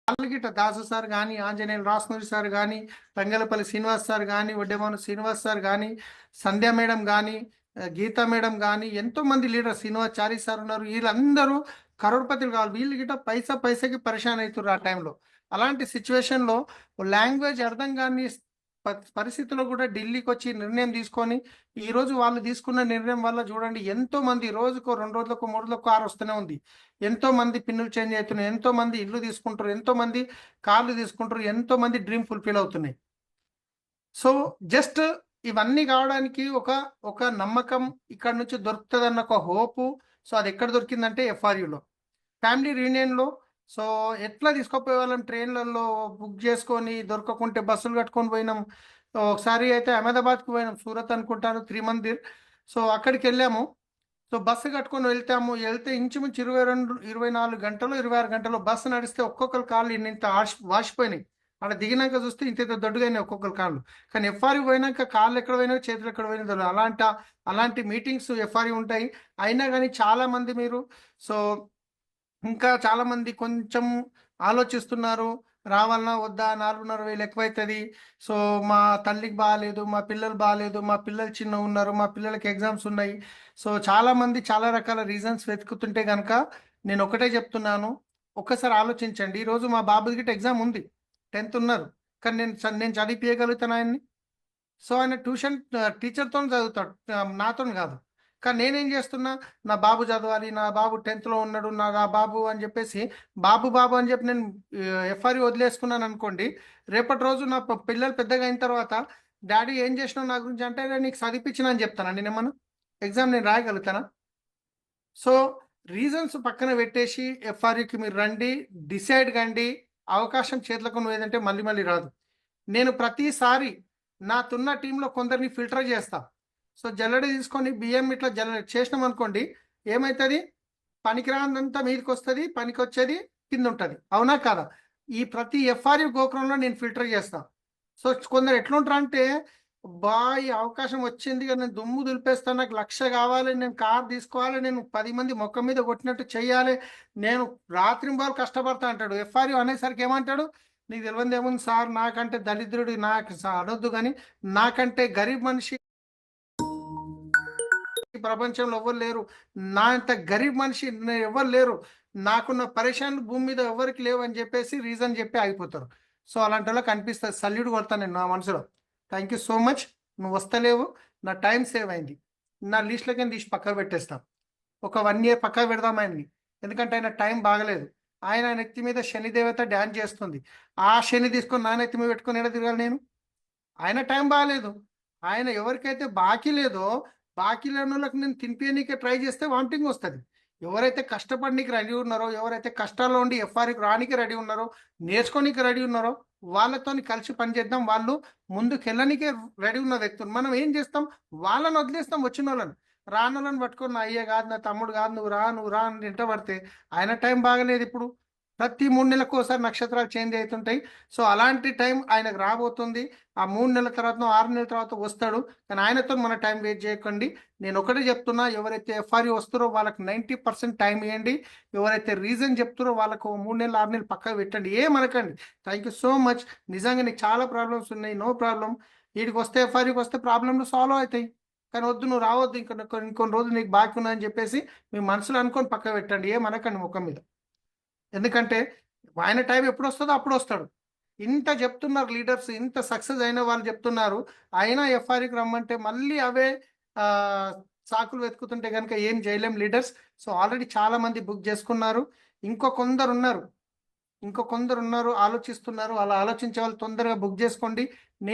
వాళ్ళకిట Dasu sir కానీ, Anjaneyulu రాసనూరి sir కానీ, Thangallapalli Srinivas sir కానీ, వడ్డెమాను శ్రీనివాస్ సార్ కానీ, సంధ్య మేడం కానీ, గీతా మేడం కానీ, ఎంతో మంది లీడర్ శ్రీనివాస్ చారి సార్ ఉన్నారు. వీళ్ళందరూ కరోడ్పతులు కావాలి. వీళ్ళు గిట పైసకి పరిశాన్ అవుతారు ఆ టైంలో. అలాంటి సిచ్యువేషన్లో లాంగ్వేజ్ అర్థం కాని పరిస్థితుల్లో కూడా ఢిల్లీకి వచ్చి నిర్ణయం తీసుకొని ఈరోజు వాళ్ళు తీసుకున్న నిర్ణయం వల్ల చూడండి ఎంతో మంది రోజుకో 2 రోజులకు 3 రోజులకు కారు వస్తూనే ఉంది. ఎంతో మంది పిన్నులు చేంజ్ అవుతున్నాయి, ఎంతో మంది ఇల్లు తీసుకుంటారు, ఎంతో మంది కార్లు తీసుకుంటారు, ఎంతో మంది డ్రీమ్ ఫుల్ఫిల్ అవుతున్నాయి. సో జస్ట్ ఇవన్నీ కావడానికి ఒక నమ్మకం ఇక్కడ నుంచి దొరుకుతుందన్న ఒక హోపు. సో అది ఎక్కడ దొరికిందంటే ఎఫ్ఆర్యులో ఫ్యామిలీ రీయూనియన్లో. సో ఎట్లా తీసుకుపోయే వాళ్ళం ట్రైన్లలో బుక్ చేసుకొని, దొరకకుంటే బస్సులు కట్టుకొని పోయినాం. ఒకసారి అయితే అహ్మదాబాద్కి పోయినాం, సూరత్ అనుకుంటాను, త్రిమందిర్. సో అక్కడికి వెళ్ళాము. సో బస్సు కట్టుకొని వెళ్తే ఇంచుమించు 24 గంటలు 26 గంటలు బస్సు నడిస్తే ఒక్కొక్కరు కాళ్ళు ఇంత వాసిపోయినాయి. అక్కడ దిగినాక చూస్తే ఇంత దొడ్డుగానే ఒక్కొక్కరు కాళ్ళు. కానీ ఎఫ్ఆర్యూ పోయినాక కాళ్ళు ఎక్కడ పోయినా చేతులు ఎక్కడ పోయినా అలాంటి మీటింగ్స్ ఎఫ్ఆర్యూ ఉంటాయి. అయినా కానీ చాలా మంది మీరు సో ఇంకా చాలా మంది కొంచెం ఆలోచిస్తున్నారు, రావాలన్నా వద్దా, 4,500 ఎక్కువైతుంది. సో మా తల్లికి బాగాలేదు, మా పిల్లలు బాగాలేదు, మా పిల్లలు చిన్న ఉన్నారు, మా పిల్లలకి ఎగ్జామ్స్ ఉన్నాయి. సో చాలా మంది చాలా రకాల రీజన్స్ వెతుకుతుంటే కనుక నేను ఒకటే చెప్తున్నాను, ఒక్కసారి ఆలోచించండి. ఈరోజు మా బాబుకి ఎగ్జామ్ ఉంది, 10th ఉన్నారు, కానీ నేను చదివించగలుగుతాను ఆయన్ని. సో ఆయన ట్యూషన్ టీచర్తో చదువుతాడు, నాతో కాదు. కానీ నేనేం చేస్తున్నా, నా బాబు చదవాలి, నా బాబు 10th ఉన్నాడు, నా బాబు అని చెప్పేసి బాబు అని చెప్పి నేను ఎఫ్ఆర్యూ వదిలేసుకున్నాను అనుకోండి. రేపటి రోజు నా పిల్లలు పెద్దగా అయిన తర్వాత డాడీ ఏం చేసినావు నా గురించి అంటే, నీకు చదివించిన అని చెప్తాను. నేనేమన్నా ఎగ్జామ్ నేను రాయగలుగుతానా? సో రీజన్స్ పక్కన పెట్టేసి ఎఫ్ఆర్యూకి మీరు రండి, డిసైడ్ కండి. అవకాశం చేతులకు ఏదంటే మళ్ళీ రాదు. నేను ప్రతిసారి నాతున్న టీంలో కొందరిని ఫిల్టర్ చేస్తా. సో జల్లెడ తీసుకొని బియ్యం ఇట్లా చేసినాం అనుకోండి, ఏమవుతుంది, పనికిరాందంతా మీదకి వస్తుంది, పనికి వచ్చేది కింద ఉంటుంది. అవునా కాదా? ఈ ప్రతి ఎఫ్ఆర్యూ గోకురంలో నేను ఫిల్టర్ చేస్తాను. సో కొందరు ఎట్లుంటారు అంటే, ఈ అవకాశం వచ్చింది కదా, నేను దుమ్ము దులిపేస్తాను, నాకు 1,00,000 కావాలి, నేను కార్ తీసుకోవాలి, నేను 10 మంది మొక్క మీద కొట్టినట్టు చెయ్యాలి, నేను రాత్రింబాలు కష్టపడతా అంటాడు. ఎఫ్ఆర్యూ అనేసరికి ఏమంటాడు, నీకు తెలియదు ఏముంది సార్, నాకంటే దరిద్రుడు నాకు అనొద్దు, కానీ నాకంటే గరీబ్ మనిషి ప్రపంచంలో ఎవరు లేరు, నా అంత గరీబ్ మనిషి ఎవరు లేరు, నాకున్న పరేషాన్లు భూమి మీద ఎవరికి లేవు అని చెప్పేసి రీజన్ చెప్పి ఆగిపోతారు. సో అలాంటి వాళ్ళకి అనిపిస్తుంది, సల్యూట్ కొడతాను నేను నా మనసులో. థ్యాంక్ యూ సో మచ్, నువ్వు వస్తలేవు, నా టైం సేవ్ అయింది, నా లిస్ట్లకి తీసి పక్కకు పెట్టేస్తాం. ఒక 1 year పక్కకు పెడదాం ఆయన్ని, ఎందుకంటే ఆయన టైం బాగలేదు. ఆయన నెత్తి మీద శని దేవత డ్యాన్స్ చేస్తుంది, ఆ శని తీసుకొని నా నెత్తి మీద పెట్టుకొని ఎలా తిరగాలి నేను? ఆయన టైం బాగలేదు. ఆయన ఎవరికైతే బాకీ లేదో బాకీ లేని వాళ్ళకి నేను తినిపించనీకే ట్రై చేస్తే వామిటింగ్ వస్తుంది. ఎవరైతే కష్టపడనీకి రెడీ ఉన్నారో, ఎవరైతే కష్టాల్లో ఉండి ఎఫ్ఆర్కి రానికి రెడీ ఉన్నారో, నేర్చుకోనికి రెడీ ఉన్నారో, వాళ్ళతో కలిసి పనిచేద్దాం. వాళ్ళు ముందుకు వెళ్ళనికే రెడీ ఉన్న వ్యక్తులు. మనం ఏం చేస్తాం, వాళ్ళని వదిలేస్తాం. వచ్చిన వాళ్ళని రానులను పట్టుకొని, నా అయ్యే కాదు, నా తమ్ముడు కాదు, నువ్వు రా అని ఇంట పడితే ఆయన టైం బాగలేదు. ఇప్పుడు ప్రతి 3 నెలలకు ఒకసారి నక్షత్రాలు చేంజ్ అవుతుంటాయి. సో అలాంటి టైం ఆయనకు రాబోతుంది. ఆ 3 నెలల తర్వాత 6 నెలల తర్వాత వస్తాడు. కానీ ఆయనతో మన టైం వేస్ట్ చేయకండి. నేను ఒకటే చెప్తున్నా, ఎవరైతే ఎఫ్ఆర్యూ వస్తారో వాళ్ళకి 90% టైం ఇవ్వండి. ఎవరైతే రీజన్ చెప్తారో వాళ్ళకు 3 నెలలు 6 నెలలు పక్కకు పెట్టండి, ఏమనకండి. Thank you so much. నిజంగా నీకు చాలా ప్రాబ్లమ్స్ ఉన్నాయి, నో ప్రాబ్లం. వీడికి వస్తే ఎఫ్ఆర్యూకి వస్తే ప్రాబ్లంలు సాల్వ్ అవుతాయి. కానీ వద్దు, నువ్వు రావద్దు, ఇంకొన్ని రోజులు నీకు బాకీ ఉన్నాయని చెప్పేసి మీ మనసులో అనుకొని పక్కకు పెట్టండి, ఏమనకండి ముఖం మీద. ఎందుకంటే ఆయన టైం ఎప్పుడు వస్తుందో అప్పుడు వస్తాడు. ఇంత చెప్తున్నారు లీడర్స్, ఇంత సక్సెస్ అయిన వాళ్ళు చెప్తున్నారు, అయినా ఎఫ్ఆర్కి రమ్మంటే మళ్ళీ అవే సాకులు వెతుకుతుంటే కనుక ఏం చేయలేం లీడర్స్. సో ఆల్రెడీ చాలా మంది బుక్ చేసుకున్నారు, ఇంకో కొందరు ఉన్నారు ఆలోచిస్తున్నారు. అలా ఆలోచించే వాళ్ళు తొందరగా బుక్ చేసుకోండి.